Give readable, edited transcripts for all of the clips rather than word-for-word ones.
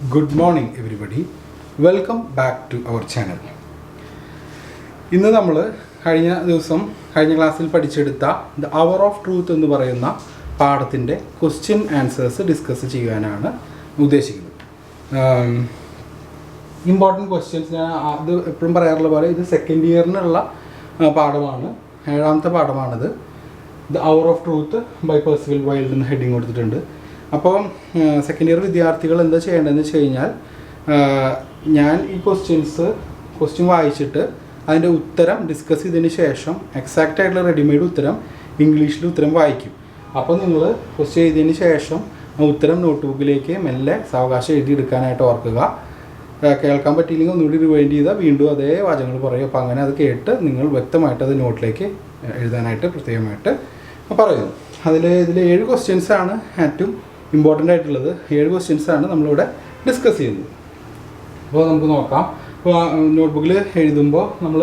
Good morning everybody. Welcome back to our channel. ഇന്ന് നമ്മൾ കഴിഞ്ഞ ക്ലാസ്സിൽ പഠിച്ചെടുത്ത ദ അവർ ഓഫ് ട്രൂത്ത് എന്ന് പറയുന്ന പാഠത്തിൻ്റെ ക്വസ്റ്റ്യൻ ആൻസേഴ്സ് ഡിസ്കസ് ചെയ്യാനാണ് ഉദ്ദേശിക്കുന്നത്. ഇമ്പോർട്ടൻറ്റ് ക്വസ്റ്റ്യൻസ് ഞാൻ അത് എപ്പോഴും പറയാറുള്ള പോലെ ഇത് സെക്കൻഡ് ഇയറിനുള്ള പാഠമാണ്, 7ാമത്തെ പാഠമാണിത്. The hour of truth by Percival Wilde എന്ന് ഹെഡിങ് കൊടുത്തിട്ടുണ്ട്. അപ്പോൾ സെക്കൻഡ് ഇയർ വിദ്യാർത്ഥികൾ എന്താ ചെയ്യേണ്ടതെന്ന് വെച്ച് കഴിഞ്ഞാൽ, ഞാൻ ഈ ക്വസ്റ്റ്യൻ വായിച്ചിട്ട് അതിൻ്റെ ഉത്തരം ഡിസ്കസ് ചെയ്തതിന് ശേഷം എക്സാക്റ്റ് ആയിട്ടുള്ള റെഡിമെയ്ഡ് ഉത്തരം ഇംഗ്ലീഷിൽ ഉത്തരം വായിക്കും. അപ്പോൾ നിങ്ങൾ ക്വസ്റ്റ്യൻ എഴുതിയതിന് ശേഷം ആ ഉത്തരം നോട്ട്ബുക്കിലേക്ക് മെല്ലെ സാവകാശം എഴുതിയെടുക്കാനായിട്ട് ഓർക്കുക. കേൾക്കാൻ പറ്റിയില്ലെങ്കിൽ ഒന്നുകൂടി റിവൈൻഡ് ചെയ്താൽ വീണ്ടും അതേ വാചകങ്ങൾ പറയും. അപ്പോൾ അങ്ങനെ അത് കേട്ട് നിങ്ങൾ വ്യക്തമായിട്ട് അത് നോട്ടിലേക്ക് എഴുതാനായിട്ട് പ്രത്യേകമായിട്ട് പറയുന്നു. ഇതിൽ 7 ക്വസ്റ്റ്യൻസാണ് ഏറ്റവും ഇമ്പോർട്ടൻ്റ് ആയിട്ടുള്ളത്. 7 ക്വസ്റ്റ്യൻസാണ് നമ്മളിവിടെ ഡിസ്കസ് ചെയ്യുന്നത്. അപ്പോൾ നമുക്ക് നോക്കാം. ഇപ്പോൾ നോട്ട്ബുക്കിൽ എഴുതുമ്പോൾ നമ്മൾ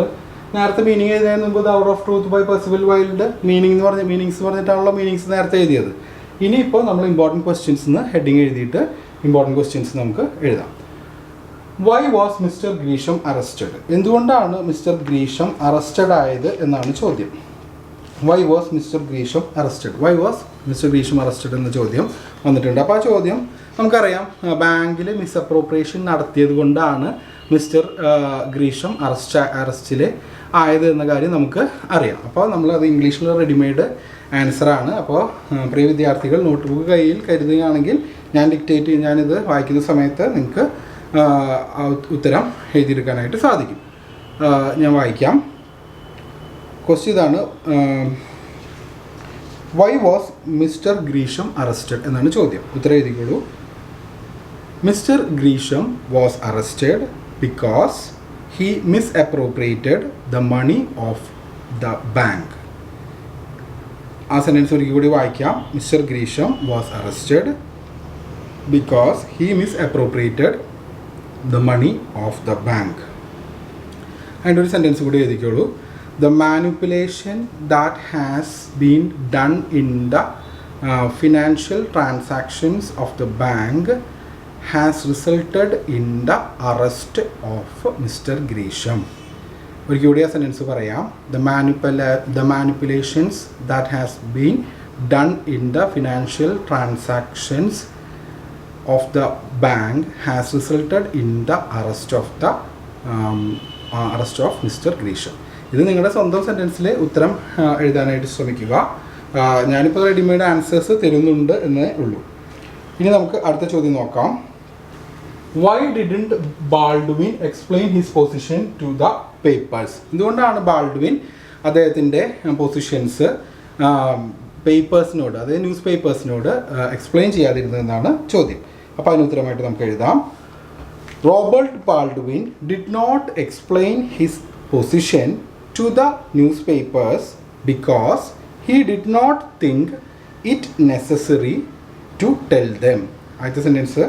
നേരത്തെ മീനിങ് എഴുതുന്നതിന് മുമ്പ് the hour of truth by Percival Wilde meanings പറഞ്ഞിട്ടാണല്ലോ മീനിങ്സ് നേരത്തെ എഴുതിയത്. ഇനിയിപ്പോൾ നമ്മൾ ഇമ്പോർട്ടൻറ്റ് ക്വസ്റ്റ്യൻസ് എന്ന് ഹെഡിങ് എഴുതിയിട്ട് ഇമ്പോർട്ടൻറ്റ് ക്വസ്റ്റ്യൻസ് നമുക്ക് എഴുതാം. Why was Mr Gresham arrested? എന്തുകൊണ്ടാണ് മിസ്റ്റർ ഗ്രീഷം അറസ്റ്റഡ് ആയത് എന്നാണ് ചോദ്യം. Why was Mr Gresham arrested? Why was Mr Gresham arrested എന്ന ചോദ്യം വന്നിട്ടുണ്ട്. അപ്പോൾ ആ ചോദ്യം നമുക്കറിയാം, ബാങ്കിൽ മിസ്അപ്രോപ്രിയേഷൻ നടത്തിയത് കൊണ്ടാണ് മിസ്റ്റർ ഗ്രീഷം അറസ്റ്റിൽ ആയത് എന്ന കാര്യം നമുക്ക് അറിയാം. അപ്പോൾ നമ്മളത് ഇംഗ്ലീഷിൽ റെഡിമെയ്ഡ് ആൻസറാണ്. അപ്പോൾ പ്രിയ വിദ്യാർത്ഥികൾ നോട്ട്ബുക്ക് കയ്യിൽ കരുതുകയാണെങ്കിൽ ഞാനിത് വായിക്കുന്ന സമയത്ത് നിങ്ങൾക്ക് ഉത്തരം എഴുതിയെടുക്കാനായിട്ട് സാധിക്കും. ഞാൻ വായിക്കാം. ക്വസ്റ്റ്യൻ ഇതാണ്, why was Mr Gresham arrested എന്നാണ് ചോദ്യം. ഉത്തരം എഴുതിക്കോളൂ. Mr Gresham was arrested because he misappropriated the money of the bank. ആ സെൻറ്റൻസ് ഒരിക്കൽ കൂടി വായിക്കാം. Mr Gresham was arrested because he misappropriated the money of the bank. അതിൻ്റെ ഒരു സെൻറ്റൻസ് കൂടി എഴുതിക്കോളൂ. The manipulation that has been done in the financial transactions of the bank has resulted in the arrest of Mr. Grisham. ഒരിക്കൽ കൂടി ആ sentence പറയാം. The manipulations that has been done in the financial transactions of the bank has resulted in the arrest of Mr. Grisham. ഇത് നിങ്ങളുടെ സ്വന്തം സെൻറ്റൻസിൽ ഉത്തരം എഴുതാനായിട്ട് ശ്രമിക്കുക. ഞാനിപ്പോൾ റെഡിമെയ്ഡ് ആൻസേഴ്സ് തരുന്നുണ്ട് എന്നേ ഉള്ളൂ. ഇനി നമുക്ക് അടുത്ത ചോദ്യം നോക്കാം. Why didn't Baldwin explain his position to the papers? എന്തുകൊണ്ടാണ് ബാൾഡ്വിൻ അദ്ദേഹത്തിൻ്റെ പൊസിഷൻസ് പേപ്പേഴ്സിനോട്, അതായത് ന്യൂസ് പേപ്പേഴ്സിനോട് എക്സ്പ്ലെയിൻ ചെയ്യാതിരുന്നതെന്നാണ് ചോദ്യം. അപ്പോൾ അതിന് ഉത്തരമായിട്ട് നമുക്ക് എഴുതാം. Robert Baldwin did not explain his position to the newspapers because he did not think it necessary to tell them. ആദ്യത്തെ സെൻറ്റൻസ്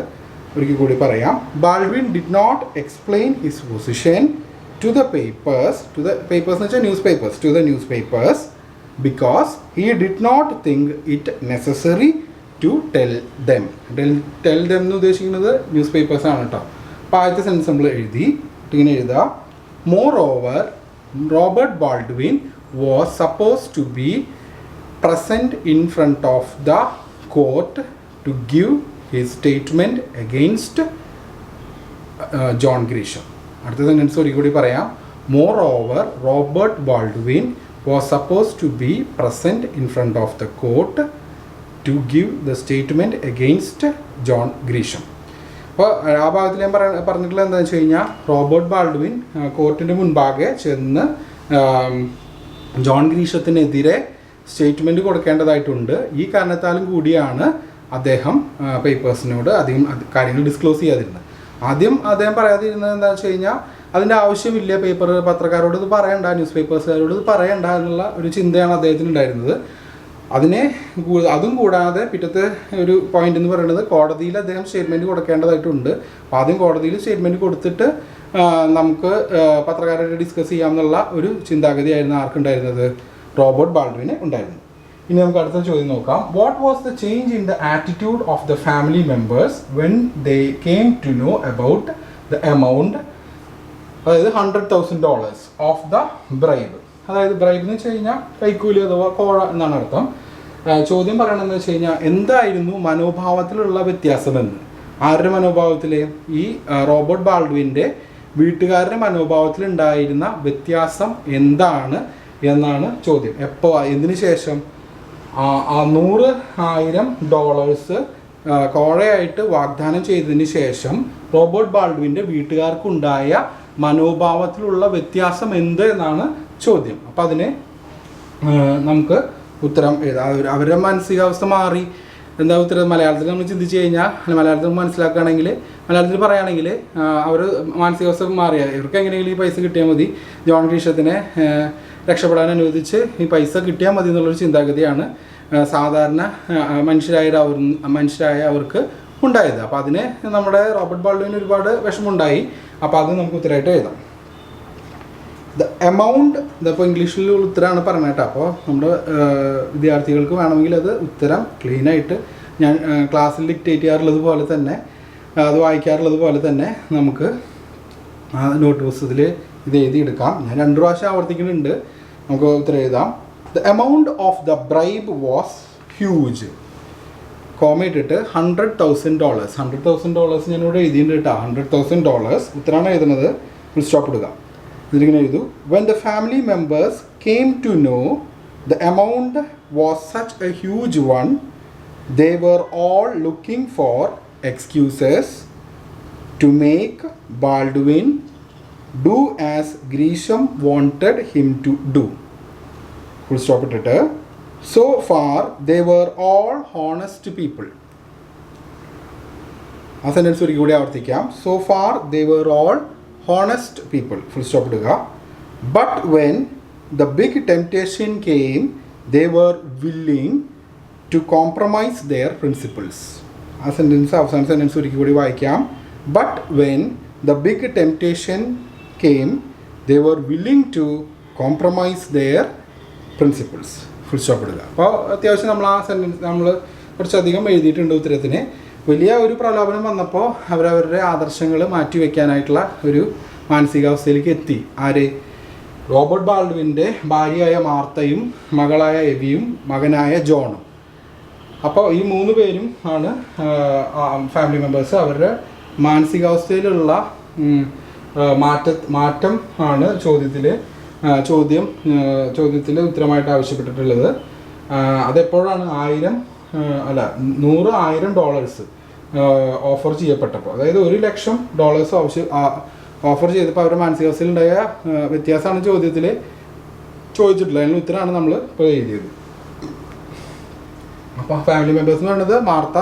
ഒരിക്കൽ കൂടി പറയാം. Baldwin did not explain his position to the papers എന്ന് വെച്ചാൽ news papers because he did not think it necessary to tell them. tell them എന്ന് ഉദ്ദേശിക്കുന്നത് news papers ആണ് കേട്ടോ. അപ്പോൾ ആദ്യത്തെ സെൻറ്റൻസ് നമ്മൾ ഇങ്ങനെ എഴുതുക. Moreover, Robert Baldwin was supposed to be present in front of the court to give his statement against John Grisham. അടുത്ത സെൻറ്റൻസ് ഒരിക്കൽ പറയാം. Moreover, Robert Baldwin was supposed to be present in front of the court to give the statement against John Grisham. അപ്പോൾ ആ ഭാഗത്തിൽ ഞാൻ പറഞ്ഞിട്ടുള്ളത് എന്താണെന്ന് വെച്ച് കഴിഞ്ഞാൽ, റോബർട്ട് ബാൾഡ്വിൻ കോർട്ടിൻ്റെ മുൻപാകെ ചെന്ന് ജോൺ ഗ്രീഷത്തിനെതിരെ സ്റ്റേറ്റ്മെൻറ്റ് കൊടുക്കേണ്ടതായിട്ടുണ്ട്. ഈ കാരണത്താലും കൂടിയാണ് അദ്ദേഹം പേപ്പേഴ്സിനോട് അധികം കാര്യങ്ങൾ ഡിസ്ക്ലോസ് ചെയ്യാതിരുന്നത്. ആദ്യം അദ്ദേഹം പറയാതിരുന്നത് എന്താണെന്ന് വെച്ച് കഴിഞ്ഞാൽ, അതിൻ്റെ ആവശ്യമില്ല, പത്രക്കാരോട് ഇത് പറയണ്ട, ന്യൂസ് പേപ്പേഴ്സുകാരോട് ഇത് പറയണ്ട എന്നുള്ള ഒരു ചിന്തയാണ് അദ്ദേഹത്തിന് ഉണ്ടായിരുന്നത്. അതും കൂടാതെ പിറ്റത്തെ ഒരു പോയിന്റ് എന്ന് പറയുന്നത്, കോടതിയിൽ അദ്ദേഹം സ്റ്റേറ്റ്മെൻറ്റ് കൊടുക്കേണ്ടതായിട്ടുണ്ട്. അപ്പോൾ ആദ്യം കോടതിയിൽ സ്റ്റേറ്റ്മെൻറ്റ് കൊടുത്തിട്ട് നമുക്ക് പത്രക്കാരോട് ഡിസ്കസ് ചെയ്യാമെന്നുള്ള ഒരു ചിന്താഗതിയായിരുന്നു ആർക്കുണ്ടായിരുന്നത്? റോബർട്ട് ബാൾഡ്വിന് ഉണ്ടായിരുന്നു. ഇനി നമുക്ക് അടുത്ത ചോദ്യം നോക്കാം. What was the change in the attitude of the family members when they came to know about the amount, അതായത് $100,000 ഓഫ് ദ ബ്രൈബ്. അതായത് ബ്രൈബ് എന്ന് വെച്ച് കഴിഞ്ഞാൽ കൈക്കൂലി അഥവാ കോഴ എന്നാണ് അർത്ഥം. ചോദ്യം പറയണമെന്ന് വെച്ച് കഴിഞ്ഞാൽ എന്തായിരുന്നു മനോഭാവത്തിലുള്ള വ്യത്യാസമെന്ന്. ആരുടെ മനോഭാവത്തിൽ? ഈ റോബർട്ട് ബാൾഡ്വിൻ്റെ വീട്ടുകാരുടെ മനോഭാവത്തിലുണ്ടായിരുന്ന വ്യത്യാസം എന്താണ് എന്നാണ് ചോദ്യം. എപ്പോൾ, എന്തിനു ശേഷം? $100,000 കോഴയായിട്ട് വാഗ്ദാനം ചെയ്തതിന് ശേഷം റോബർട്ട് ബാൾഡ്വിൻ്റെ വീട്ടുകാർക്കുണ്ടായ മനോഭാവത്തിലുള്ള വ്യത്യാസം എന്ത് എന്നാണ് ചോദ്യം. അപ്പം അതിന് നമുക്ക് ഉത്തരം എഴുതാം. അവരുടെ മാനസികാവസ്ഥ മാറി. എന്താ ഉത്തരം? മലയാളത്തിൽ നമ്മൾ ചിന്തിച്ച് കഴിഞ്ഞാൽ, മലയാളത്തിൽ മനസ്സിലാക്കുകയാണെങ്കിൽ, മലയാളത്തിൽ പറയുകയാണെങ്കിൽ അവർ മാനസികാവസ്ഥ മാറിയ ഇവർക്ക് എങ്ങനെയെങ്കിലും ഈ പൈസ കിട്ടിയാൽ മതി, ജോൺ ഗ്രീഷത്തിനെ രക്ഷപ്പെടാൻ അനുവദിച്ച് ഈ പൈസ കിട്ടിയാൽ മതി എന്നുള്ളൊരു ചിന്താഗതിയാണ് സാധാരണ മനുഷ്യരായ അവർക്ക് ഉണ്ടായത്. അപ്പോൾ അതിന് നമ്മുടെ റോബർട്ട് ബാൾഡ്വിന് ഒരുപാട് വിഷമമുണ്ടായി. അപ്പോൾ അത് നമുക്ക് ഉത്തരമായിട്ട് എഴുതാം. ദ എമൗണ്ട്, ഇതിപ്പോൾ ഇംഗ്ലീഷിൽ ഉത്തരമാണ് പറഞ്ഞത് കേട്ടോ. അപ്പോൾ നമ്മുടെ വിദ്യാർത്ഥികൾക്ക് വേണമെങ്കിൽ അത് ഉത്തരം ക്ലീനായിട്ട് ഞാൻ ക്ലാസ്സിൽ ഡിക്റ്റേറ്റ് ചെയ്യാറുള്ളത് പോലെ തന്നെ, അത് വായിക്കാറുള്ളത് പോലെ തന്നെ നമുക്ക് നോട്ട് പുസ്തകത്തിൽ ഇത് എഴുതിയെടുക്കാം. ഞാൻ 2 പ്രാവശ്യം ആവർത്തിക്കുന്നുണ്ട്. നമുക്ക് ഉത്തരം എഴുതാം. The amount of the bribe was huge, comma ഇട്ടിട്ട് $100,000. $100,000 ഞാനിവിടെ എഴുതിയിട്ടുണ്ട് കേട്ടോ. $100,000 ഉത്തരമാണ് എഴുതുന്നത്. ഫുൾ സ്റ്റോപ്പ് ഇടുക. ഇതിലിങ്ങനെ എഴുതു. When the family members came to know the amount was such a huge one, they were all looking for excuses to make Baldwin do as Gresham wanted him to do. Full stop ഇട്ടിട്ട് so far they were all honest people. ആ sentence ഒരിക്കൽ കൂടി ആവർത്തിക്കാം. so far they were all honest people. Full stop ഇടുക. but when the big temptation came they were willing to compromise their principles. ആ sentence അവസാന sentence ഒരിക്കൽ കൂടി വായിക്കാം. but when the big temptation came they were willing to compromise their principles. Full stop ഇടുക. അപ്പോൾ അത്യാവശ്യം നമ്മൾ ആ സെൻറ്റൻസ് നമ്മൾ കുറച്ചധികം എഴുതിയിട്ടുണ്ട് ഉത്തരത്തിന്. വലിയ ഒരു പ്രലോഭനം വന്നപ്പോൾ അവരവരുടെ ആദർശങ്ങൾ മാറ്റിവെക്കാനായിട്ടുള്ള ഒരു മാനസികാവസ്ഥയിലേക്ക് എത്തി. ആര്? റോബർട്ട് ബാൾഡ്വിൻ്റെ ഭാര്യയായ മാർത്തയും മകളായ എവിയും മകനായ ജോണും. അപ്പോൾ ഈ 3 പേരും ആണ് ഫാമിലി മെമ്പേഴ്സ്. അവരുടെ മാനസികാവസ്ഥയിലുള്ള മാറ്റം ആണ് ചോദ്യത്തിൽ ഉത്തരമായിട്ട് ആവശ്യപ്പെട്ടിട്ടുള്ളത്. അതെപ്പോഴാണ്? $100,000 ഓഫർ ചെയ്യപ്പെട്ടപ്പോൾ, അതായത് $100,000 ഓഫർ ചെയ്തപ്പോൾ അവരുടെ മാനസികാവസ്ഥയിലുണ്ടായ വ്യത്യാസമാണ് ചോദ്യത്തിൽ ചോദിച്ചിട്ടുള്ളത്. അതിനുള്ള ഉത്തരമാണ് നമ്മൾ ഇപ്പോൾ എഴുതിയത്. അപ്പോൾ ഫാമിലി മെമ്പേഴ്സ് എന്ന് പറയുന്നത് മാർത്ത,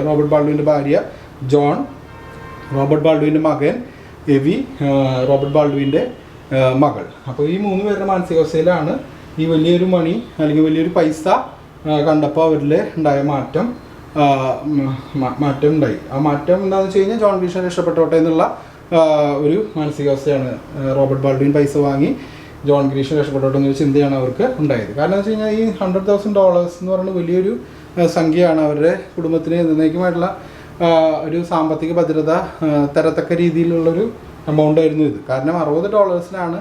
റോബർട്ട് ബാൾഡ്വിൻ്റെ ഭാര്യ, ജോൺ, റോബർട്ട് ബാൾഡ്വിൻ്റെ മകൻ, എവി, റോബർട്ട് ബാൾഡ്വിൻ്റെ മകൾ. അപ്പോൾ ഈ 3 പേരുടെ മാനസികാവസ്ഥയിലാണ് ഈ വലിയൊരു മണി അല്ലെങ്കിൽ വലിയൊരു പൈസ കണ്ടപ്പോൾ അവരിൽ ഉണ്ടായ മാറ്റം ഉണ്ടായി. ആ മാറ്റം എന്താണെന്ന് വെച്ച് കഴിഞ്ഞാൽ ജോൺ ഗ്രീഷൻ രക്ഷപ്പെട്ടോട്ടെ എന്നുള്ള ഒരു മാനസികാവസ്ഥയാണ്. റോബർട്ട് ബാൾഡ്വിൻ പൈസ വാങ്ങി ജോൺ ഗ്രീഷൻ രക്ഷപ്പെട്ടോട്ടെ എന്നൊരു ചിന്തയാണ് അവർക്ക് ഉണ്ടായത്. കാരണം എന്ന് വെച്ച് കഴിഞ്ഞാൽ ഈ $100,000 എന്ന് പറയുന്നത് വലിയൊരു സംഖ്യയാണ്. അവരുടെ കുടുംബത്തിന് എന്നേക്കുമായിട്ടുള്ള ഒരു സാമ്പത്തിക ഭദ്രത തരത്തക്ക രീതിയിലുള്ളൊരു എമൗണ്ട് ആയിരുന്നു ഇത്. കാരണം $60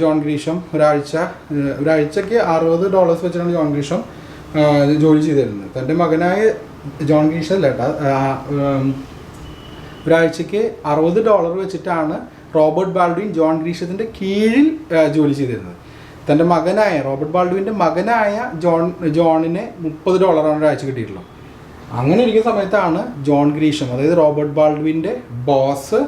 ജോൺ ഗ്രീഷം ഒരാഴ്ചയ്ക്ക് $60 വെച്ചിട്ടാണ് ജോൺ ഗ്രീഷം ജോലി ചെയ്തിരുന്നത്. തൻ്റെ മകനായ ജോൺ ഗ്രീഷം അല്ല കേട്ടോ, ഒരാഴ്ചയ്ക്ക് $60 വെച്ചിട്ടാണ് റോബർട്ട് ബാൾഡ്വിൻ ജോൺ ഗ്രീഷത്തിൻ്റെ കീഴിൽ ജോലി ചെയ്തിരുന്നത്. തൻ്റെ മകനായ റോബർട്ട് ബാൾഡ്വിൻ്റെ മകനായ ജോണിന് $30 ഒരാഴ്ച കിട്ടിയിട്ടുള്ളൂ. അങ്ങനെ ഇരിക്കുന്ന സമയത്താണ് ജോൺ ഗ്രീഷം, അതായത് റോബർട്ട് ബാൾഡ്വിൻ്റെ ബോസ്,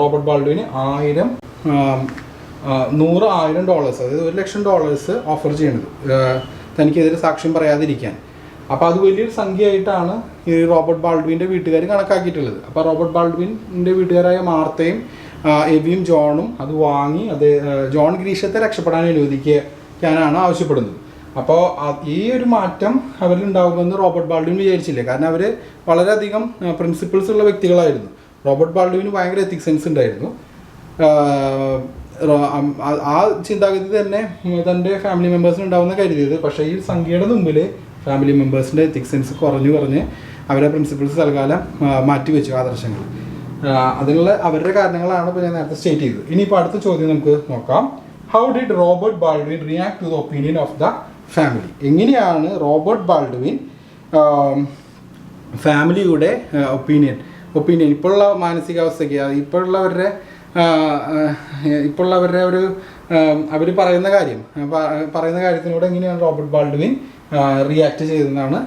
റോബർട്ട് ബാൾഡ്വിന് $100,000 അതായത് $100,000 ഓഫർ ചെയ്യണത് തനിക്കെതിരെ സാക്ഷ്യം പറയാതിരിക്കാൻ. അപ്പോൾ അത് വലിയൊരു സംഖ്യയായിട്ടാണ് ഈ റോബർട്ട് ബാൾഡ്വിൻ്റെ വീട്ടുകാർ കണക്കാക്കിയിട്ടുള്ളത്. അപ്പോൾ റോബർട്ട് ബാൾഡ്വിൻ്റെ വീട്ടുകാരായ മാർത്തയും എവിയും ജോണും അത് വാങ്ങി ജോൺ ഗ്രീഷത്തെ രക്ഷപ്പെടാൻ അനുവദിക്കാനാണ് ആവശ്യപ്പെടുന്നത്. അപ്പോൾ ഈ ഒരു മാറ്റം അവരിലുണ്ടാകുമെന്ന് റോബർട്ട് ബാൾഡ്വിൻ വിചാരിച്ചില്ല. കാരണം അവർ വളരെയധികം പ്രിൻസിപ്പിൾസ് ഉള്ള വ്യക്തികളായിരുന്നു. റോബർട്ട് ബാൾഡ്വിന് ഭയങ്കര എത്തിക്സ് സെൻസ് ഉണ്ടായിരുന്നു. ആ ചിന്താഗതി തന്നെ തൻ്റെ ഫാമിലി മെമ്പേഴ്സിന് ഉണ്ടാവുന്ന കരുതിയത്. പക്ഷേ ഈ സംഖ്യയുടെ മുമ്പിൽ ഫാമിലി മെമ്പേഴ്സിൻ്റെ എത്തിക്സ് സെൻസ് കുറഞ്ഞ് അവരുടെ പ്രിൻസിപ്പിൾസ് തൽക്കാലം മാറ്റിവെച്ചു ആദർശങ്ങൾ. അതിനുള്ള അവരുടെ കാരണങ്ങളാണ് ഇപ്പോൾ ഞാൻ നേരത്തെ സ്റ്റേറ്റ് ചെയ്തത്. ഇനിയിപ്പോൾ അടുത്ത ചോദ്യം നമുക്ക് നോക്കാം. How did Robert Baldwin react to the opinion of the family? എങ്ങനെയാണ് റോബർട്ട് ബാൾഡ്വിൻ ഫാമിലിയുടെ ഒപ്പീനിയൻ ഇപ്പോഴുള്ള മാനസികാവസ്ഥയ്ക്ക്, ഇപ്പോഴുള്ളവരുടെ ഒരു അവർ പറയുന്ന കാര്യത്തിനോട് എങ്ങനെയാണ് റോബർട്ട് ബാൾഡ്വിൻ റിയാക്ട് ചെയ്തതെന്നാണ്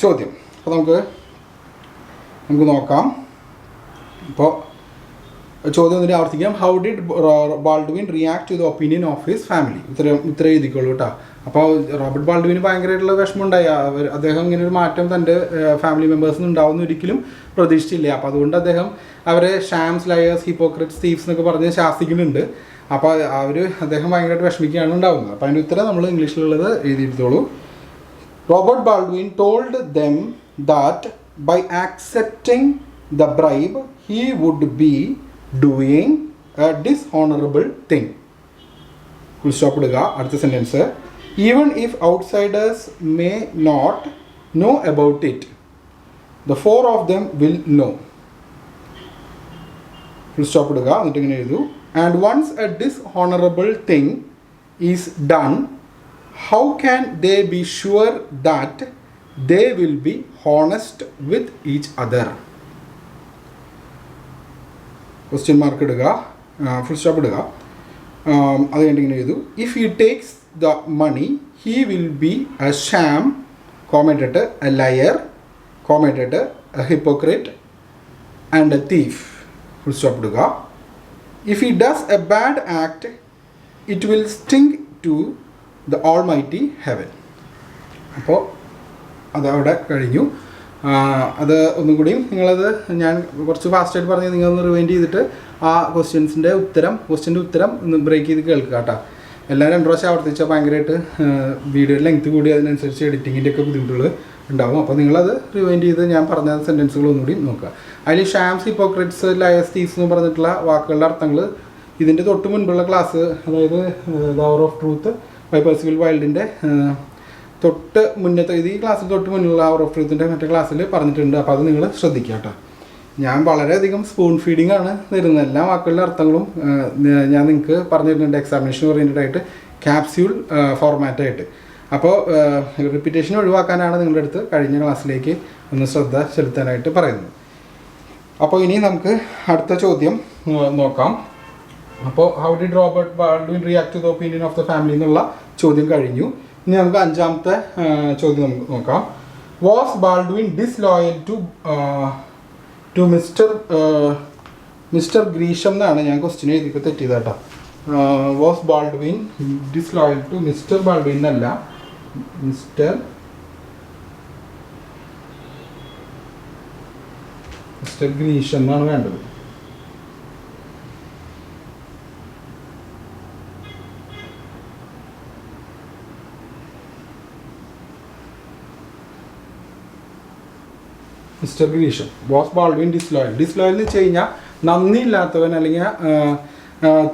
ചോദ്യം. അപ്പോൾ നമുക്ക് നോക്കാം. ഇപ്പോൾ ചോദ്യം ഒന്നിനെ ആവർത്തിക്കാം. How did Baldwin react to the opinion of his family? ഉത്തരം എഴുതിക്കോളൂ കേട്ടോ. അപ്പോൾ റോബർട്ട് ബാൾഡ്വിന് ഭയങ്കരമായിട്ടുള്ള വിഷമമുണ്ടായി. അദ്ദേഹം ഇങ്ങനെ ഒരു മാറ്റം തൻ്റെ ഫാമിലി മെമ്പേഴ്സിന് ഉണ്ടാവുന്ന ഒരിക്കലും പ്രതീക്ഷിച്ചില്ല. അപ്പോൾ അതുകൊണ്ട് അദ്ദേഹം അവരെ ഷാംസ്, ലയേഴ്സ്, ഹിപ്പോക്രറ്റ്സ്, തീവ്സ് എന്നൊക്കെ പറഞ്ഞ് ശാസിക്കുന്നുണ്ട്. അപ്പോൾ അദ്ദേഹം ഭയങ്കരമായിട്ട് വിഷമിക്കുകയാണ് ഉണ്ടാവുന്നത്. അപ്പോൾ അതിൻ്റെ ഉത്തരം നമ്മൾ ഇംഗ്ലീഷിലുള്ളത് എഴുതിയെടുത്തോളൂ. Robert Baldwin told them that by accepting the bribe he would be doing a dishonorable thing. Full stop ഇടുക. അടുത്ത sentence. Even if outsiders may not know about it, the four of them will know. Full stop ഇടുക. എന്നിട്ട് ഇങ്ങനെ എഴുതൂ. And once a dishonorable thing is done, how can they be sure that they will be honest with each other? Question mark ഇടുക. Full stop ഇടുക. അത് കഴിഞ്ഞിങ്ങനെ എഴുതു. If he takes the money, he will be a sham, commented a liar, commented a hypocrite and a thief. Full stop ഇടുക. If he does a bad act, it will sting to the almighty heaven. അപ്പോൾ അതവിടെ കഴിഞ്ഞു. അത് ഒന്നും കൂടിയും നിങ്ങളത് ഞാൻ കുറച്ച് ഫാസ്റ്റായിട്ട് പറഞ്ഞ് നിങ്ങളൊന്ന് റിവൈൻഡ് ചെയ്തിട്ട് ആ ക്വസ്റ്റ്യൻ്റെ ഉത്തരം ഒന്ന് ബ്രേക്ക് ചെയ്ത് കേൾക്കുക കേട്ടോ. എല്ലാം 2 പ്രാവശ്യം ആവർത്തിച്ചാൽ ഭയങ്കരമായിട്ട് വീഡിയോ ലെങ്ത് കൂടി അതിനനുസരിച്ച് എഡിറ്റിങ്ങിൻ്റെ ഒക്കെ ബുദ്ധിമുട്ടുകൾ ഉണ്ടാകും. അപ്പോൾ നിങ്ങളത് റിവൈൻഡ് ചെയ്ത് ഞാൻ പറഞ്ഞ സെൻറ്റൻസുകളൊന്നുകൂടി നോക്കുക. അതിൽ ഷാംസ്, ഹിപ്പോക്രറ്റ്സ്, ലയേഴ്സ്, തീവ്സ് എന്ന് പറഞ്ഞിട്ടുള്ള വാക്കുകളുടെ അർത്ഥങ്ങൾ ഇതിൻ്റെ തൊട്ട് മുൻപുള്ള ക്ലാസ്, അതായത് the hour of truth by Percival വൈൽഡിൻ്റെ തൊട്ട് മുന്നത്തെ ഈ ക്ലാസ്സിൽ തൊട്ട് മുന്നിലുള്ള അവർ ഓഫ് ട്രൂത്തിൻ്റെ മറ്റേ ക്ലാസ്സിൽ പറഞ്ഞിട്ടുണ്ട്. അപ്പോൾ അത് നിങ്ങൾ ശ്രദ്ധിക്കുക കേട്ടോ. ഞാൻ വളരെയധികം സ്പൂൺ ഫീഡിംഗ് ആണ് തരുന്നത്. എല്ലാ വാക്കുകളുടെ അർത്ഥങ്ങളും ഞാൻ നിങ്ങൾക്ക് പറഞ്ഞു തരുന്നുണ്ട് എക്സാമിനേഷൻ ഓറിയൻറ്റഡ് ആയിട്ട്, ക്യാപ്സ്യൂൾ ഫോർമാറ്റായിട്ട്. അപ്പോൾ റിപ്പീറ്റേഷൻ ഒഴിവാക്കാനാണ് നിങ്ങളുടെ അടുത്ത് കഴിഞ്ഞ ക്ലാസ്സിലേക്ക് ഒന്ന് ശ്രദ്ധ ചെലുത്താനായിട്ട് പറയുന്നത്. അപ്പോൾ ഇനി നമുക്ക് അടുത്ത ചോദ്യം നോക്കാം. അപ്പോൾ how did Robert Baldwin react to the opinion of the family എന്നുള്ള ചോദ്യം കഴിഞ്ഞു. ഇനി നമുക്ക് 5ാമത്തെ ചോദ്യം നമുക്ക് നോക്കാം. Was Baldwin disloyal to Mr Gresham എന്നാണ് ഞാൻ ക്വസ്റ്റ്യൻ എഴുതിയിട്ട് തെറ്റിയത് കേട്ടോ. Was Baldwin disloyal to Mr Baldwin എന്നല്ല, മിസ്റ്റർ ഗ്രീഷം എന്നാണ് വേണ്ടത്. Mr Gresham. Was Baldwin disloyal എന്ന് വെച്ച് കഴിഞ്ഞാൽ നന്ദിയില്ലാത്തവൻ, അല്ലെങ്കിൽ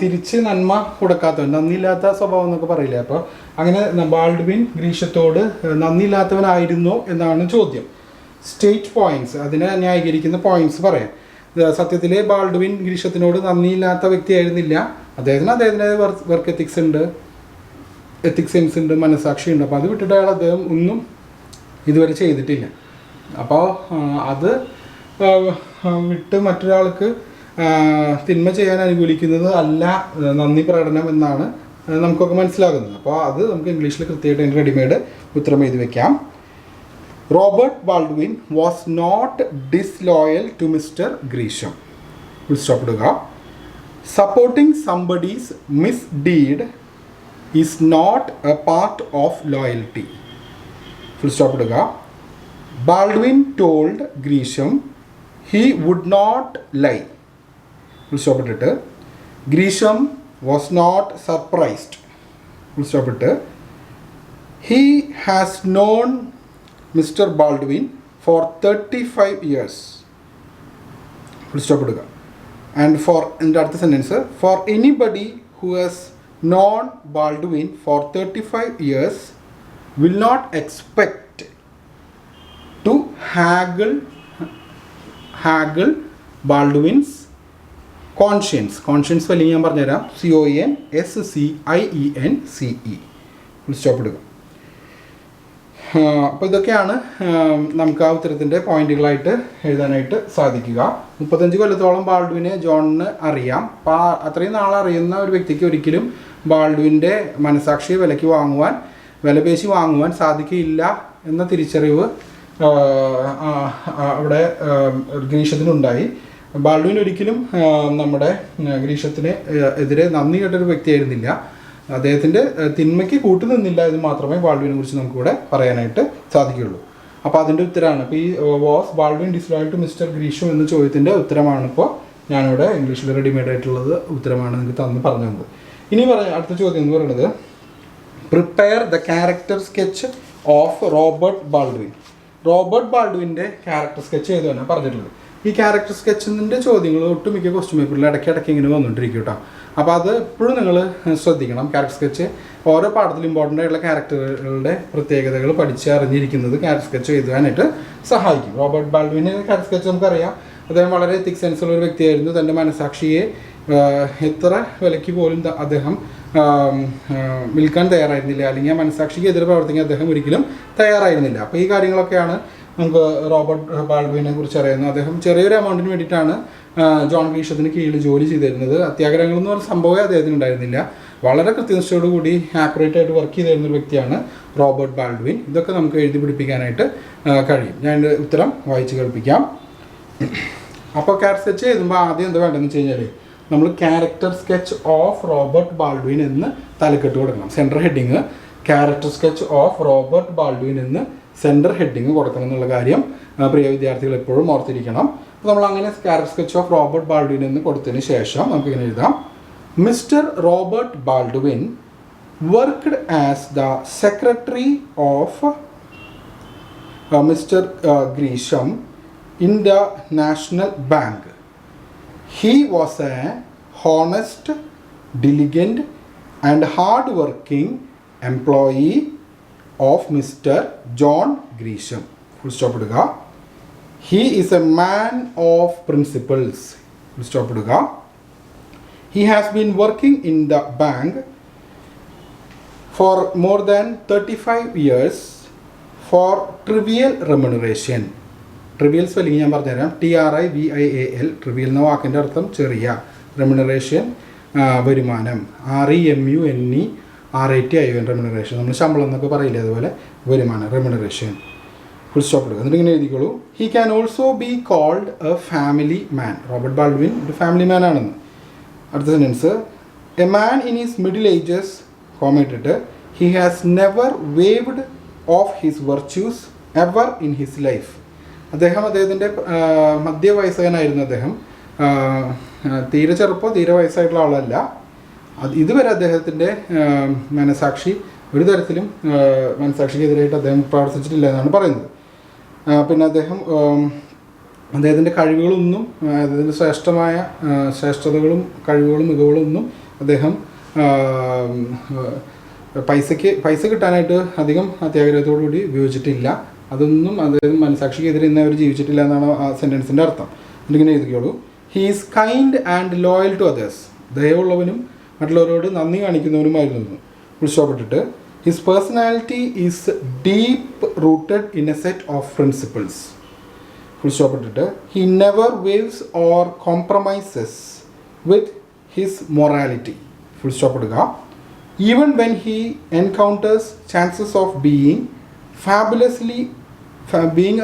തിരിച്ച് നന്മ കൊടുക്കാത്തവൻ, നന്ദിയില്ലാത്ത സ്വഭാവം എന്നൊക്കെ പറയില്ലേ. അപ്പോൾ അങ്ങനെ ബാൾഡ്വിൻ ഗ്രീഷത്തോട് നന്ദിയില്ലാത്തവനായിരുന്നോ എന്നാണ് ചോദ്യം. സ്റ്റേറ്റ് പോയിന്റ്സ്, അതിനെ ന്യായീകരിക്കുന്ന പോയിന്റ്സ് പറയാം. സത്യത്തിൽ ബാൾഡ്വിൻ ഗ്രീഷത്തിനോട് നന്ദിയില്ലാത്ത വ്യക്തിയായിരുന്നില്ല. അദ്ദേഹത്തിന് വർക്ക് എത്തിക്സ് ഉണ്ട്, എത്തിക്സ് സെൻസ് ഉണ്ട്, മനസാക്ഷിയുണ്ട്. അപ്പോൾ അത് വിട്ടിട്ട് അദ്ദേഹം ഒന്നും ഇതുവരെ ചെയ്തിട്ടില്ല. അപ്പോൾ അത് വിട്ട് മറ്റൊരാൾക്ക് തിന്മ ചെയ്യാൻ അനുകൂലിക്കുന്നത് അല്ല നന്ദി പ്രകടനം എന്നാണ് നമുക്കൊക്കെ മനസ്സിലാകുന്നത്. അപ്പോൾ അത് നമുക്ക് ഇംഗ്ലീഷിൽ കൃത്യമായിട്ട് അതിൻ്റെ റെഡിമെയ്ഡ് ഉത്തരം എഴുതി വയ്ക്കാം. Robert Baldwin was not disloyal to Mr Gresham. Full stop ഇടുക. Supporting somebody's misdeed is not a part of loyalty. Full stop ഇടുക. Baldwin told Grisham he would not lie. Full stop it. Grisham was not surprised. Full stop it. He has known Mr. Baldwin for 35 years. Full stop it. And for in the other sentence, for anybody who has known Baldwin for 35 years will not expect to haggle Baldwin's conscience spelling ഞാൻ പറഞ്ഞുതരാം, CONSCIENCE. Full stop എടുക്കുക. അപ്പോൾ ഇതൊക്കെയാണ് നമുക്ക് ആ ഉത്തരത്തിൻ്റെ പോയിന്റുകളായിട്ട് എഴുതാനായിട്ട് സാധിക്കുക. 35 കൊല്ലത്തോളം ബാൾഡ്വിനെ ജോണിന് അറിയാം. അപ്പോൾ അത്രയും നാൾ അറിയുന്ന ഒരു വ്യക്തിക്ക് ഒരിക്കലും ബാൾഡ്വിൻ്റെ മനസാക്ഷിയെ വിലപേശി വാങ്ങുവാൻ സാധിക്കില്ല എന്ന തിരിച്ചറിവ് അവിടെ ഗ്രീഷത്തിനുണ്ടായി. ബാൾഡ്വിൻ ഒരിക്കലും നമ്മുടെ ഗ്രീഷത്തിന് എതിരെ നന്ദി കേട്ടൊരു വ്യക്തിയായിരുന്നില്ല. അദ്ദേഹത്തിൻ്റെ തിന്മയ്ക്ക് കൂട്ടുനിന്നില്ല എന്ന് മാത്രമേ ബാൾഡ്വിനെ കുറിച്ച് നമുക്കിവിടെ പറയാനായിട്ട് സാധിക്കുകയുള്ളൂ. അപ്പോൾ അതിൻ്റെ ഉത്തരമാണ്. അപ്പോൾ ഈ was Baldwin disloyal to Mr Gresham എന്ന ചോദ്യത്തിൻ്റെ ഉത്തരമാണ് ഇപ്പോൾ ഞാനിവിടെ ഇംഗ്ലീഷിൽ റെഡിമെയ്ഡ് ആയിട്ടുള്ളത് ഉത്തരമാണ് നിങ്ങൾക്ക് പറഞ്ഞു തന്നത്. ഇനി അടുത്ത ചോദ്യം എന്ന് പറയുന്നത്, prepare the character sketch of Robert Baldwin. Robert ബാൾഡ്വിൻ്റെ ക്യാരക്ടർ സ്കെച്ച് ചെയ്തുതന്നെ പറഞ്ഞിട്ടുള്ളത്. ഈ ക്യാരക്ടർ സ്കെച്ചിൻ്റെ ചോദ്യങ്ങൾ ഒട്ടുമിക്ക ക്വസ്റ്റ്യൻ പേപ്പറിൽ ഇടയ്ക്കിടയ്ക്ക് ഇങ്ങനെ വന്നുകൊണ്ടിരിക്കും കേട്ടോ. അപ്പോൾ അത് എപ്പോഴും നിങ്ങൾ ശ്രദ്ധിക്കണം. ക്യാരക്ടർ സ്കെച്ച് ഓരോ പാഠത്തിലും ഇമ്പോർട്ടൻ്റ് ആയിട്ടുള്ള ക്യാരക്ടറുകളുടെ പ്രത്യേകതകൾ പഠിച്ചറിഞ്ഞിരിക്കുന്നത് ക്യാരക്ടർ സ്കെച്ച് എഴുതാനായിട്ട് സഹായിക്കും. റോബർട്ട് ബാൾഡ്വിൻ്റെ ക്യാരക്ടർ സ്കെച്ച് നമുക്കറിയാം. അദ്ദേഹം വളരെ എത്തിക് സെൻസുള്ള ഒരു വ്യക്തിയായിരുന്നു. തൻ്റെ മനസാക്ഷിയെ എത്ര വിലയ്ക്ക് പോലും അദ്ദേഹം വിൽക്കാൻ തയ്യാറായിരുന്നില്ല, അല്ലെങ്കിൽ ആ മനസാക്ഷിക്ക് എതിരെ പ്രവർത്തിക്കാൻ അദ്ദേഹം ഒരിക്കലും തയ്യാറായിരുന്നില്ല. അപ്പോൾ ഈ കാര്യങ്ങളൊക്കെയാണ് നമുക്ക് റോബർട്ട് ബാൾഡ്വിനെ കുറിച്ച് അറിയുന്നത്. അദ്ദേഹം ചെറിയൊരു എമൗണ്ടിന് വേണ്ടിയിട്ടാണ് ജോൺ ഗ്രീഷത്തിന് കീഴിൽ ജോലി ചെയ്തിരുന്നത്. അത്യാഗ്രഹങ്ങളെന്ന് പറഞ്ഞ സംഭവമേ അദ്ദേഹത്തിന് ഉണ്ടായിരുന്നില്ല. വളരെ കൃത്യനിഷ്ഠയോടുകൂടി ആക്യുറേറ്റ് ആയിട്ട് വർക്ക് ചെയ്തിരുന്ന ഒരു വ്യക്തിയാണ് റോബർട്ട് ബാൾഡ്വിൻ. ഇതൊക്കെ നമുക്ക് എഴുതി പിടിപ്പിക്കാനായിട്ട് കഴിയും. ഞാൻ എൻ്റെ ഉത്തരം വായിച്ച് കേൾപ്പിക്കാം. അപ്പോൾ ക്യാരക്ടർ സ്കെച്ച് എഴുതുമ്പോൾ ആദ്യം എന്താ വേണ്ടതെന്ന് വെച്ച് കഴിഞ്ഞാൽ നമ്മൾ character sketch of Robert Baldwin എന്ന് തലക്കെട്ട് കൊടുക്കണം. Centre heading character sketch of Robert Baldwin എന്ന് സെൻറ്റർ ഹെഡിങ് കൊടുക്കണം എന്നുള്ള കാര്യം പ്രിയ വിദ്യാർത്ഥികൾ എപ്പോഴും ഓർത്തിരിക്കണം. അപ്പോൾ നമ്മൾ അങ്ങനെ character sketch of Robert Baldwin എന്ന് കൊടുത്തതിന് ശേഷം നമുക്കിങ്ങനെ എഴുതാം, Mr Robert Baldwin worked as the secretary of Mr Gresham in the National Bank. He was a honest, diligent and hard-working employee of Mr. John Grisham. Full stop iduga. He is a man of principles. Full stop iduga. He has been working in the bank for more than 35 years for trivial remuneration. Trivial spelling ഞാൻ പറഞ്ഞുതരാം, TRIVIAL. Trivial എന്ന വാക്കിൻ്റെ അർത്ഥം ചെറിയ, remuneration വരുമാനം, REMUNERATION remuneration. നമ്മൾ ശമ്പളം എന്നൊക്കെ പറയില്ലേ, അതുപോലെ വരുമാനം, റെമ്യൂണറേഷൻ. ഫുൾ സ്റ്റോപ്പ് എടുക്കുക. എന്നിട്ട് ഇങ്ങനെ എഴുതിക്കോളൂ, he can also be called a family man. Robert Baldwin ഒരു ഫാമിലി മാൻ ആണെന്ന്. അടുത്ത sentence, a man in his middle ages, കോമയിട്ടിട്ട്, he has never waved off his virtues ever in his life. അദ്ദേഹത്തിൻ്റെ മധ്യവയസ്കനായിരുന്നു. അദ്ദേഹം തീരെ തീരെ വയസ്സായിട്ടുള്ള ആളല്ല. ഇതുവരെ അദ്ദേഹത്തിൻ്റെ മനസാക്ഷി ഒരു തരത്തിലും മനസാക്ഷിക്കെതിരായിട്ട് അദ്ദേഹം പ്രവർത്തിച്ചിട്ടില്ല എന്നാണ് പറയുന്നത്. പിന്നെ അദ്ദേഹത്തിൻ്റെ കഴിവുകളൊന്നും, അദ്ദേഹത്തിൻ്റെ ശ്രേഷ്ഠതകളും കഴിവുകളും മികവുകളൊന്നും അദ്ദേഹം പൈസ കിട്ടാനായിട്ട് അധികം അത്യാഗ്രഹത്തോടുകൂടി ഉപയോഗിച്ചിട്ടില്ല. അതൊന്നും അദ്ദേഹം മനസാക്ഷിക്കെതിരെ ഇന്ന് അവർ ജീവിച്ചിട്ടില്ല എന്നാണ് ആ സെൻറ്റൻസിൻ്റെ അർത്ഥം. എന്നിങ്ങനെ എഴുതിക്കോളൂ, he is kind and loyal to others. ദയവുള്ളവനും മറ്റുള്ളവരോട് നന്ദി കാണിക്കുന്നവനുമായിരുന്നു. ഫുൾ സ്റ്റോപ്പ് ഇട്ടിട്ട്, his personality is deep rooted in a set of principles. Full stop ഇട്ടിട്ട്, he never waves or compromises with his morality. Full stop ഇടുക. Even when he encounters chances of being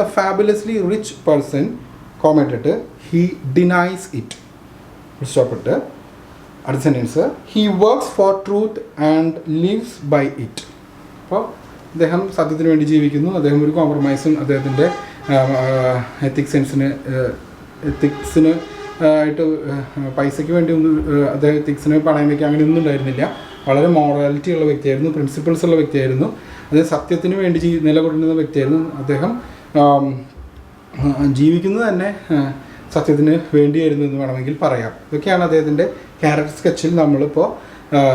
a fabulously rich person, commented, he denies it. Stop it. Other sentence, he works for truth and lives by it. അപ്പോൾ അദ്ദേഹം സത്യത്തിന് വേണ്ടി ജീവിക്കുന്നു. അദ്ദേഹം ഒരു കോംപ്രമൈസും അദ്ദേഹത്തിൻ്റെ എത്തിക്സിന് ആയിട്ട് പൈസയ്ക്ക് വേണ്ടി ഒന്നും അദ്ദേഹം എത്തിക്സിന് പണയം വയ്ക്കുക അങ്ങനെയൊന്നും ഉണ്ടായിരുന്നില്ല. വളരെ മോറാലിറ്റി ഉള്ള വ്യക്തിയായിരുന്നു, പ്രിൻസിപ്പിൾസ് ഉള്ള വ്യക്തിയായിരുന്നു. അദ്ദേഹം സത്യത്തിന് വേണ്ടി നിലകൊള്ളുന്ന വ്യക്തിയായിരുന്നു. അദ്ദേഹം ജീവിക്കുന്നത് തന്നെ സത്യത്തിന് വേണ്ടിയായിരുന്നു എന്ന് വേണമെങ്കിൽ പറയാം. ഇതൊക്കെയാണ് അദ്ദേഹത്തിൻ്റെ ക്യാരക്ടർ സ്കെച്ചിൽ നമ്മളിപ്പോൾ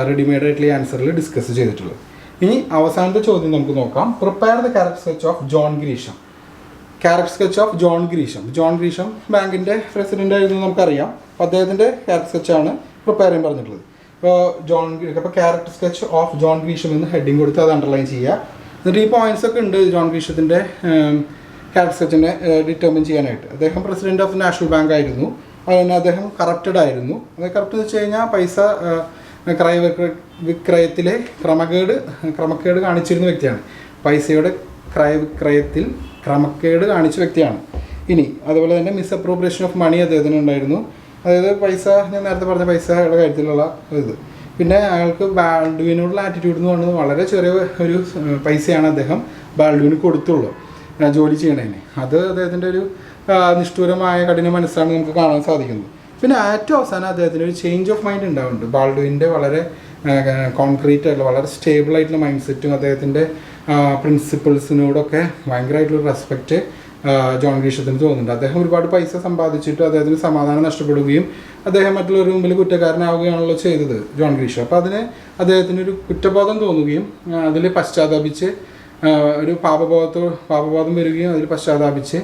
റെഡിമെയ്ഡ് ആയിട്ടുള്ള ആൻസറിൽ ഡിസ്കസ് ചെയ്തിട്ടുള്ളത്. ഇനി അവസാനത്തെ ചോദ്യം നമുക്ക് നോക്കാം. Prepare the character sketch of John Gresham. Character sketch of John Gresham. John Gresham ബാങ്കിൻ്റെ പ്രസിഡൻ്റ് ആയിരുന്നു നമുക്കറിയാം. അപ്പോൾ അദ്ദേഹത്തിൻ്റെ ക്യാരക്ടർ സ്കെച്ചാണ് പ്രിപ്പയർ ചെയ്യാൻ പറഞ്ഞിട്ടുള്ളത്. അപ്പോൾ character sketch of John Gresham എന്ന് ഹെഡിങ് കൊടുത്ത് അത് അണ്ടർലൈൻ ചെയ്യുക. എന്നിട്ട് ഈ പോയിന്റ്സ് ഒക്കെ ഉണ്ട് ജോൺ ഗ്രീഷത്തിൻ്റെ ക്യാരക്ടർ സ്കെച്ചിനെ ഡിറ്റർമിൻ ചെയ്യാനായിട്ട്. അദ്ദേഹം പ്രസിഡന്റ് ഓഫ് നാഷണൽ ബാങ്ക് ആയിരുന്നു. അതുതന്നെ അദ്ദേഹം കറപ്റ്റഡ് ആയിരുന്നു. അത് കറപ്റ്റ് എന്ന് വെച്ച് കഴിഞ്ഞാൽ പൈസ ക്രയവിക്രയത്തിലെ ക്രമക്കേട് കാണിച്ചിരുന്ന വ്യക്തിയാണ്. പൈസയുടെ ക്രയവിക്രയത്തിൽ ക്രമക്കേട് കാണിച്ച വ്യക്തിയാണ്. ഇനി അതുപോലെ തന്നെ മിസ്അപ്രോപ്രിയേഷൻ ഓഫ് മണി അദ്ദേഹത്തിന് ഉണ്ടായിരുന്നു. അതായത് പൈസ, ഞാൻ നേരത്തെ പറഞ്ഞ പൈസയുടെ കാര്യത്തിലുള്ള ഇത്. പിന്നെ അയാൾക്ക് ബാൾഡ്വിനോടുള്ള ആറ്റിറ്റ്യൂഡ് എന്ന് പറയുന്നത് വളരെ ചെറിയ ഒരു പൈസയാണ് അദ്ദേഹം ബാൾഡ്വിന് കൊടുത്തുള്ളൂ ജോലി ചെയ്യണതിന്. അത് അദ്ദേഹത്തിൻ്റെ ഒരു നിഷ്ഠൂരമായ കഠിന മനസ്സാണ് നമുക്ക് കാണാൻ സാധിക്കുന്നത്. പിന്നെ ഏറ്റവും അവസാനം അദ്ദേഹത്തിന് ഒരു ചേഞ്ച് ഓഫ് മൈൻഡ് ഉണ്ടാവുന്നുണ്ട്. ബാൾഡ്വിൻ്റെ വളരെ കോൺക്രീറ്റ് ആയിട്ടുള്ള വളരെ സ്റ്റേബിൾ ആയിട്ടുള്ള മൈൻഡ് സെറ്റും അദ്ദേഹത്തിൻ്റെ പ്രിൻസിപ്പിൾസിനോടൊക്കെ ഭയങ്കരമായിട്ടുള്ള റെസ്പെക്റ്റ് ജോൺ ഗ്രീഷത്തിന് തോന്നുന്നുണ്ട്. അദ്ദേഹം ഒരുപാട് പൈസ സമ്പാദിച്ചിട്ട് അദ്ദേഹത്തിന് സമാധാനം നഷ്ടപ്പെടുകയും അദ്ദേഹം മറ്റുള്ളവരുടെ മുമ്പിൽ കുറ്റക്കാരനാവുകയാണല്ലോ ചെയ്തത് ജോൺ ഗ്രീഷ്. അപ്പോൾ അതിന് അദ്ദേഹത്തിനൊരു കുറ്റബോധം തോന്നുകയും അതിൽ പശ്ചാത്താപിച്ച് ഒരു പാപബോധം വരികയും അതിൽ പശ്ചാത്താപിച്ച്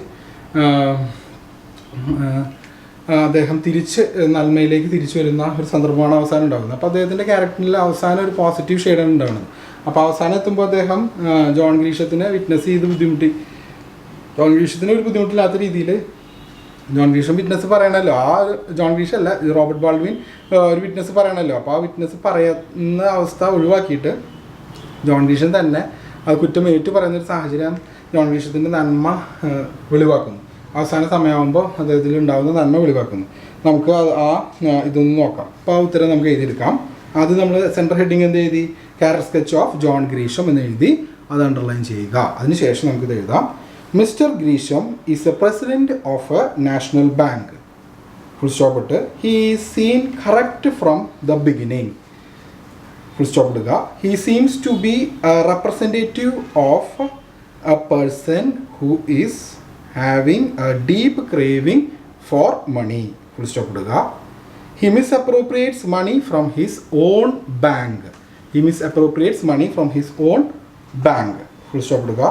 അദ്ദേഹം നന്മയിലേക്ക് തിരിച്ചു വരുന്ന ഒരു സന്ദർഭമാണ് അവസാനം ഉണ്ടാകുന്നത്. അപ്പോൾ അദ്ദേഹത്തിൻ്റെ ക്യാരക്ടറിൽ അവസാനം ഒരു പോസിറ്റീവ് ഷെയ്ഡാണ് ഉണ്ടാകുന്നത്. അപ്പോൾ അവസാനം എത്തുമ്പോൾ അദ്ദേഹം ജോൺ ഗ്രീഷത്തിനെ വിറ്റ്നസ് ചെയ്ത് ജോൺ ഗ്രീഷത്തിന് ഒരു ബുദ്ധിമുട്ടില്ലാത്ത രീതിയിൽ ജോൺ ഗ്രീഷം വിറ്റ്നസ് പറയണമല്ലോ. ജോൺ ഗ്രീഷ് അല്ല, റോബർട്ട് ബാൾഡ്വിൻ ഒരു വിറ്റ്നസ് പറയണമല്ലോ. അപ്പോൾ ആ വിറ്റ്നസ് പറയുന്ന അവസ്ഥ ഒഴിവാക്കിയിട്ട് ജോൺ ഗ്രീഷൻ തന്നെ അത് കുറ്റമേറ്റ് പറയുന്നൊരു സാഹചര്യം ജോൺ ഗ്രീഷത്തിൻ്റെ നന്മ വെളിവാക്കുന്നു. അവസാന സമയമാകുമ്പോൾ അദ്ദേഹത്തിൽ ഉണ്ടാകുന്ന നന്മ വെളിവാക്കുന്നു. നമുക്ക് ഇതൊന്ന് നോക്കാം. അപ്പോൾ ആ ഉത്തരം നമുക്ക് എഴുതിയെടുക്കാം. ആദ്യം നമ്മൾ സെൻറ്റർ ഹെഡിങ് എന്ത് എഴുതി? Character sketch of John Gresham എന്ന് എഴുതി അത് അണ്ടർലൈൻ ചെയ്യുക. അതിനുശേഷം നമുക്കിത് എഴുതാം. Mr Gresham is a president of a national bank. Full stop ഇട്ട് he is seen correct from the beginning. Full stop ഇടുക. He seems to be a representative of a person who is having a deep craving for money. Full stop ഇടുക. He misappropriates money from his own bank. He misappropriates money from his own bank. Full stop ഇടുക.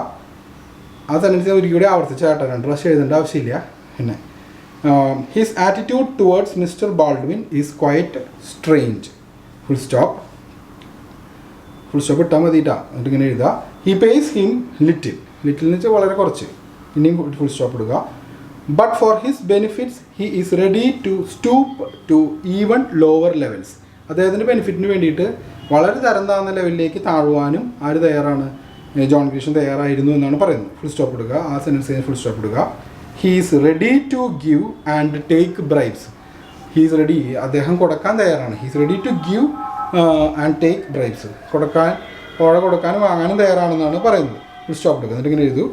ആ sentence ഒരിക്കലും ആവർത്തിച്ച് കേട്ടോ, 2 പ്രാവശ്യം എഴുതേണ്ട ആവശ്യമില്ല. പിന്നെ his attitude towards mister Baldwin is quite strange. Full stop ഇട്ടാൽ മതിയിട്ടാ. എന്നിട്ട് ഇങ്ങനെ എഴുതുക. ഹി പേയ്സ് ഹിം ലിറ്റിൽ എന്ന് വെച്ചാൽ വളരെ കുറച്ച്. ഇനിയും ഫുൾ സ്റ്റോപ്പ് ഇടുക. But for his benefits he is ready to stoop to even lower levels. അദ്ദേഹത്തിൻ്റെ ബെനിഫിറ്റിന് വേണ്ടിയിട്ട് വളരെ തരം താഴ്ന്ന ലെവലിലേക്ക് താഴുവാനും ആര് തയ്യാറാണ്? ജോൺ ഗ്രീഷൻ തയ്യാറായിരുന്നു എന്നാണ് പറയുന്നത്. ഫുൾ സ്റ്റോപ്പ് ഇടുക. ആ സെൻറ്റൻസിന് ഫുൾ സ്റ്റോപ്പ് ഇടുക. He is ready to give and take bribes. He is ready, അദ്ദേഹം കൊടുക്കാൻ തയ്യാറാണ്. He is ready to give and take bribes. കൊടുക്കാനും വാങ്ങാനും തയ്യാറാണെന്നാണ് പറയുന്നത്. ഫുൾ സ്റ്റോപ്പ് ഇടുക. എന്നിട്ട് ഇങ്ങനെ എഴുതൂ.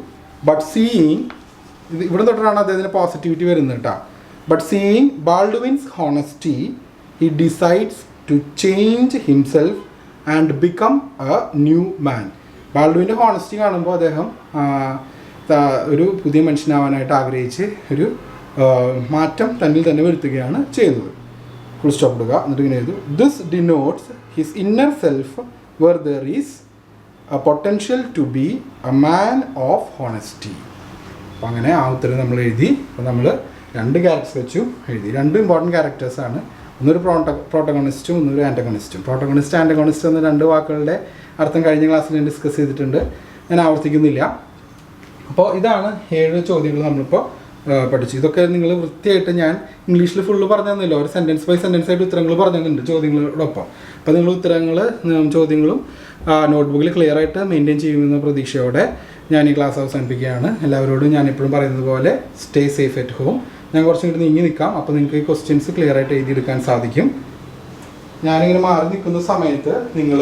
ബട്ട് സീയിങ്, ഇവിടെ തൊട്ടാണ് അദ്ദേഹത്തിന് പോസിറ്റിവിറ്റി വരുന്നത് കേട്ടോ. But seeing Baldwin's honesty he decides to change himself and become a new man. ബാൾഡ്വിൻ്റെ ഹോണസ്റ്റി കാണുമ്പോൾ അദ്ദേഹം ഒരു പുതിയ മനുഷ്യനാവാനായിട്ട് ആഗ്രഹിച്ച് ഒരു മാറ്റം തന്നിൽ തന്നെ വരുത്തുകയാണ് ചെയ്യുന്നത്. ഫുൾ സ്റ്റോപ്പ് ഇടുക. എന്നിട്ട് ഇങ്ങനെ എഴുതു. This denotes his inner self where there is a potential to be a man of honesty. അപ്പോൾ അങ്ങനെ ആ ഉത്തരം നമ്മൾ എഴുതി. അപ്പോൾ നമ്മൾ 2 ക്യാരക്ടേഴ്സ് വെച്ചും എഴുതി. 2 ഇമ്പോർട്ടൻറ്റ് ക്യാരക്ടേഴ്സാണ്. ഒന്നൊരു പ്രോട്ടഗണിസ്റ്റും ഒന്നൊരു ആൻറ്റഗണിസ്റ്റും. പ്രോട്ടഗണിസ്റ്റ് ആൻറ്റഗണിസ്റ്റ് എന്ന 2 വാക്കുകളുടെ അർത്ഥം കഴിഞ്ഞ ക്ലാസ്സിൽ ഞാൻ ഡിസ്കസ് ചെയ്തിട്ടുണ്ട്. ഞാൻ ആവർത്തിക്കുന്നില്ല. അപ്പോൾ ഇതാണ് 7 ചോദ്യങ്ങൾ നമ്മളിപ്പോൾ പഠിച്ചു. ഇതൊക്കെ നിങ്ങൾ വൃത്തിയായിട്ട് ഞാൻ ഇംഗ്ലീഷിൽ ഫുള്ള് പറഞ്ഞു തന്നില്ല. ഒരു സെൻറ്റൻസ് ബൈ സെൻറ്റൻസ് ആയിട്ട് ഉത്തരങ്ങൾ പറഞ്ഞു തന്നിട്ടുണ്ട് ചോദ്യങ്ങളോടൊപ്പം. അപ്പോൾ നിങ്ങൾ ചോദ്യങ്ങളും നോട്ട്ബുക്കിൽ ക്ലിയർ ആയിട്ട് മെയിൻറ്റെയിൻ ചെയ്യുമെന്ന പ്രതീക്ഷയോടെ ഞാൻ ഈ ക്ലാസ് അവസാനിപ്പിക്കുകയാണ്. എല്ലാവരോടും ഞാൻ എപ്പോഴും പറയുന്നത് പോലെ സ്റ്റേ സേഫ് അറ്റ് ഹോം. ഞാൻ കുറച്ചും കൂടി നീങ്ങി നിൽക്കാം. അപ്പോൾ നിങ്ങൾക്ക് ഈ ക്വസ്റ്റ്യൻസ് ക്ലിയർ ആയിട്ട് എഴുതിയെടുക്കാൻ സാധിക്കും. ഞാനിങ്ങനെ മാറി നിൽക്കുന്ന സമയത്ത് നിങ്ങൾ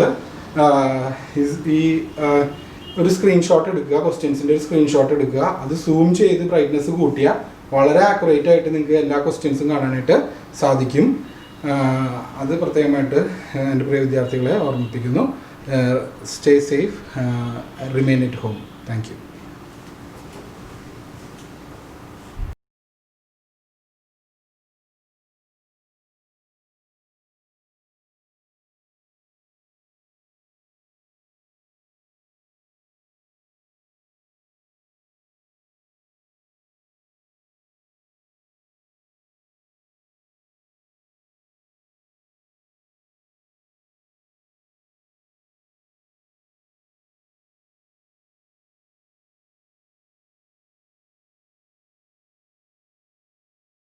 ഈ ഒരു സ്ക്രീൻഷോട്ട് എടുക്കുക, ക്വസ്റ്റ്യൻസിൻ്റെ ഒരു സ്ക്രീൻഷോട്ട് എടുക്കുക. അത് സൂം ചെയ്ത് ബ്രൈറ്റ്നസ് കൂട്ടിയാൽ വളരെ ആക്യുറേറ്റ് ആയിട്ട് നിങ്ങൾക്ക് എല്ലാ ക്വസ്റ്റ്യൻസും കാണാനായിട്ട് സാധിക്കും. അത് പ്രത്യേകമായിട്ട് എൻ്റെ പ്രിയ വിദ്യാർത്ഥികളെ ഓർമ്മിപ്പിക്കുന്നു. Stay safe, remain at home. Thank you.